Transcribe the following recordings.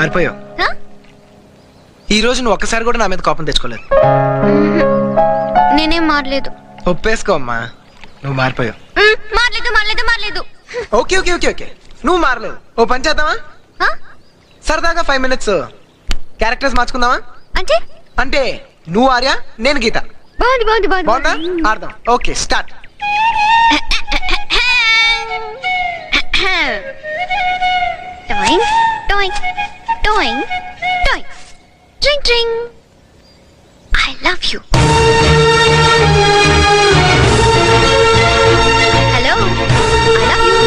మారిపోయావు. ఈ రోజు నువ్వు ఒక్కసారి కూడా నా మీద కోపం తెచ్చుకోలేదు. నేనేం మారలేదు. ఒప్పేసుకో అమ్మా, నువ్వు మారిపోయావు. మారలేదు. ఓకే ఓకే ఓకే ఓకే, నువ్వు మారలేదు. ఓ పని చేద్దామా? సరదాగా 5 minutes క్యారెక్టర్స్ మార్చుకుందామా? అంటే నువ్వు ఆర్య, నేను గీత. బాగుందా? ఆడదాం. Okay, start. Toing, toing, toing, toing. Tring, tring. I love you. Hello, I love you.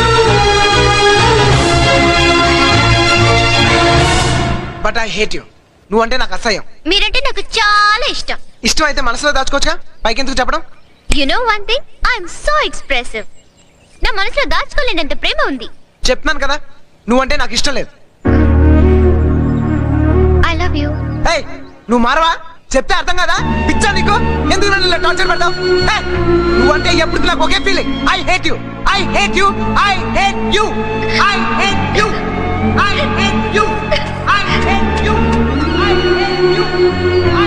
But I hate you. నువ్వంటే నాకు అసహ్యం. మీరంటే నాకు చాలా ఇష్టం. ఇష్టం అయితే మనసులో దాచుకోవచ్చుగా, పైకి ఎందుకు చెప్పడం? You know one thing? I'm so expressive. నా మనసులో దాచుకోలేనంత ప్రేమ ఉంది. చెప్తున్నాను కదా, నువ్వంటే నాకు ఇష్టం లేదు. I love you. ఏయ్, నువ్వు మారవా? చెప్తే అర్థం కదా? పిచ్చా నీకు? ఎందుకు నన్ను ఇలా టార్చర్ పెడతావు? నువ్వంటే ఎప్పుడు నాకు ఒకే feeling. I hate you, I hate you, I hate you, I hate you, I hate you, I hate you, I hate you, I